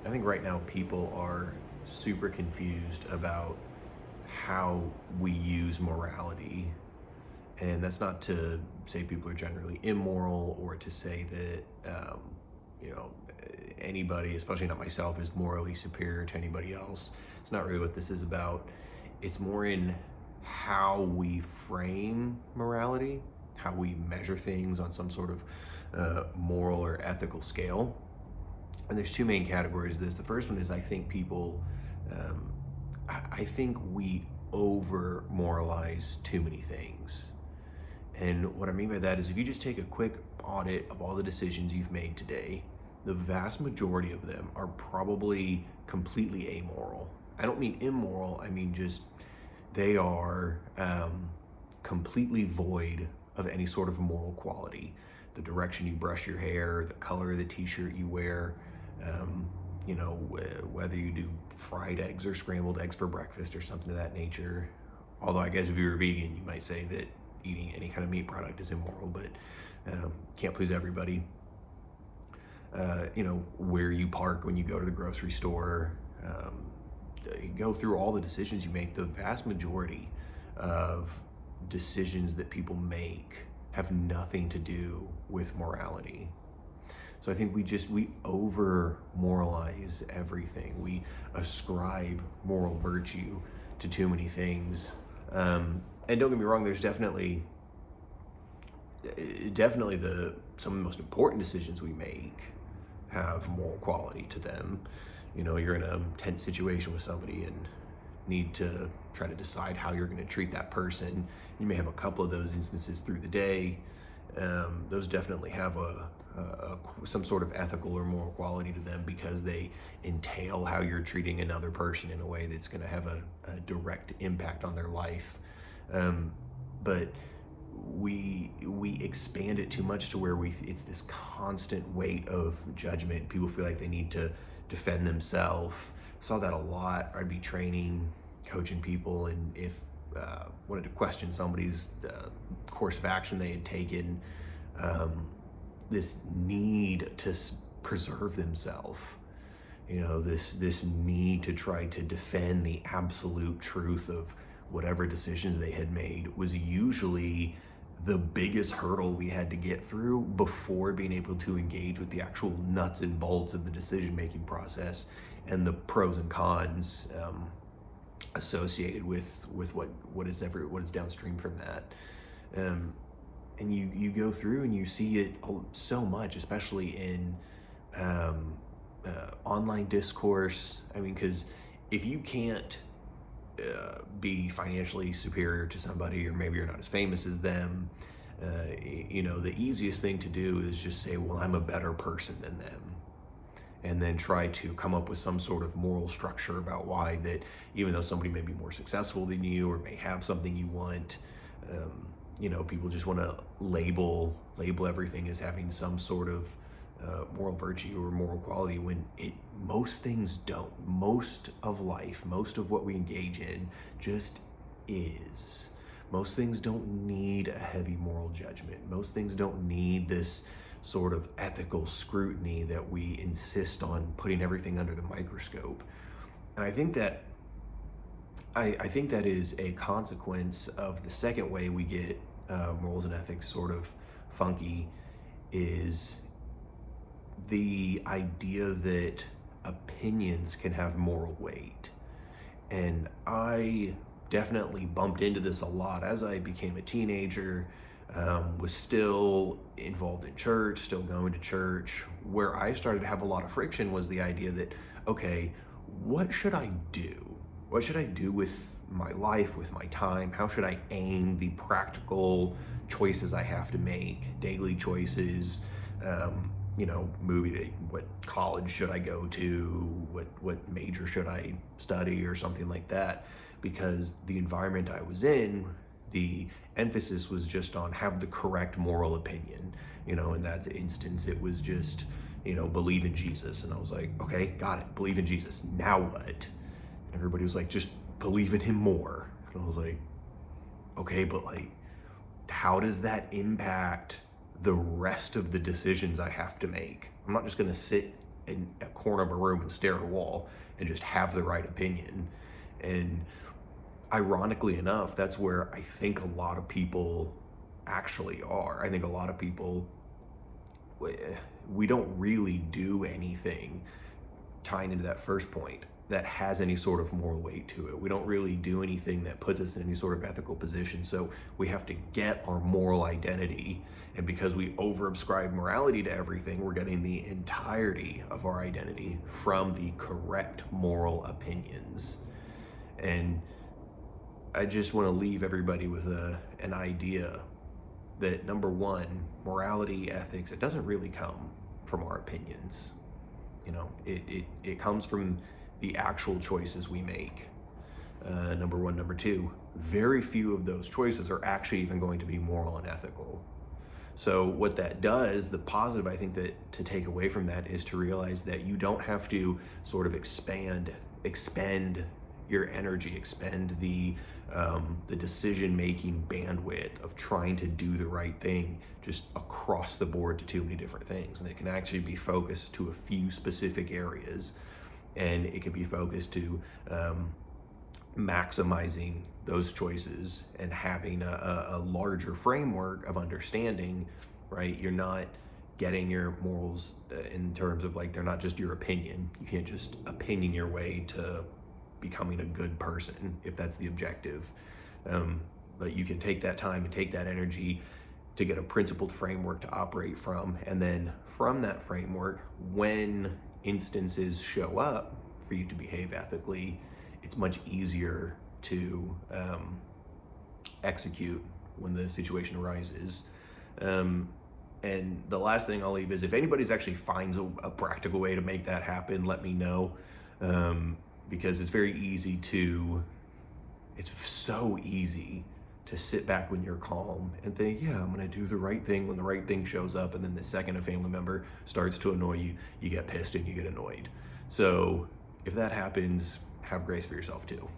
I think right now people are super confused about how we use morality. And that's not to say people are generally immoral or to say that, you know, anybody, especially not myself, is morally superior to anybody else. It's not really what this is about. It's more in how we frame morality, how we measure things on some sort of moral or ethical scale. And there's two main categories of this. The first one is I think people, um, I think we over moralize too many things. And what I mean by that is if you just take a quick audit of all the decisions you've made today, the vast majority of them are probably completely amoral. I don't mean immoral, I mean just they are completely void of any sort of moral quality. The direction you brush your hair, the color of the t-shirt you wear, whether you do fried eggs or scrambled eggs for breakfast or something of that nature. Although I guess if you're a vegan, you might say that eating any kind of meat product is immoral, but can't please everybody. Where you park when you go to the grocery store, you go through all the decisions you make. The vast majority of decisions that people make have nothing to do with morality. So I think we over moralize everything. We ascribe moral virtue to too many things. And don't get me wrong, there's definitely some of the most important decisions we make have moral quality to them. You know, you're in a tense situation with somebody and need to try to decide how you're going to treat that person. You may have a couple of those instances through the day. Those definitely have some sort of ethical or moral quality to them because they entail how you're treating another person in a way that's going to have a direct impact on their life. But we expand it too much to where it's this constant weight of judgment. People feel like they need to defend themselves. Saw that a lot. I'd be training, coaching people, and if wanted to question somebody's course of action they had taken, this need to preserve themselves, this need to try to defend the absolute truth of whatever decisions they had made was usually the biggest hurdle we had to get through before being able to engage with the actual nuts and bolts of the decision-making process and the pros and cons associated with what is downstream from that. And you go through and you see it so much, especially in online discourse. I mean, because if you can't be financially superior to somebody, or maybe you're not as famous as them, the easiest thing to do is just say, well, I'm a better person than them, and then try to come up with some sort of moral structure about why that, even though somebody may be more successful than you or may have something you want, people just want to label everything as having some sort of moral virtue or moral quality when most things don't. Most of life, most of what we engage in just is. Most things don't need a heavy moral judgment. Most things don't need this sort of ethical scrutiny that we insist on putting everything under the microscope. And I think that is a consequence of the second way we get morals and ethics sort of funky, is the idea that opinions can have moral weight. And I definitely bumped into this a lot as I became a teenager, was still involved in church, still going to church. Where I started to have a lot of friction was the idea that, okay, what should I do? What should I do with my life, with my time? How should I aim the practical choices I have to make, daily choices? What college should I go to? What major should I study, or something like that? Because the environment I was in, the emphasis was just on have the correct moral opinion. In that instance, it was just, believe in Jesus. And I was like, okay, got it. Believe in Jesus. Now what? And everybody was like, just believe in him more. And I was like, okay, but how does that impact the rest of the decisions I have to make? I'm not just going to sit in a corner of a room and stare at a wall and just have the right opinion. And ironically enough, that's where I think a lot of people actually are. I think a lot of people, we don't really do anything, tying into that first point, that has any sort of moral weight to it. We don't really do anything that puts us in any sort of ethical position. So we have to get our moral identity. And because we overascribe morality to everything, we're getting the entirety of our identity from the correct moral opinions. And I just want to leave everybody with an idea that, number one, morality, ethics, it doesn't really come from our opinions. You know, it comes from the actual choices we make. Number one. Number two, very few of those choices are actually even going to be moral and ethical. So what that does, the positive I think that to take away from that is to realize that you don't have to sort of expend your energy, expend the decision-making bandwidth of trying to do the right thing just across the board to too many different things. And it can actually be focused to a few specific areas, and it can be focused to maximizing those choices and having a larger framework of understanding, right? You're not getting your morals in terms of like, they're not just your opinion. You can't just opinion your way to becoming a good person if that's the objective. But you can take that time and take that energy to get a principled framework to operate from. And then from that framework, when instances show up for you to behave ethically, it's much easier to execute when the situation arises. And the last thing I'll leave is, if anybody's actually finds a practical way to make that happen, let me know. Because it's so easy to sit back when you're calm and think, yeah, I'm gonna do the right thing when the right thing shows up. And then the second a family member starts to annoy you, you get pissed and you get annoyed. So if that happens, have grace for yourself too.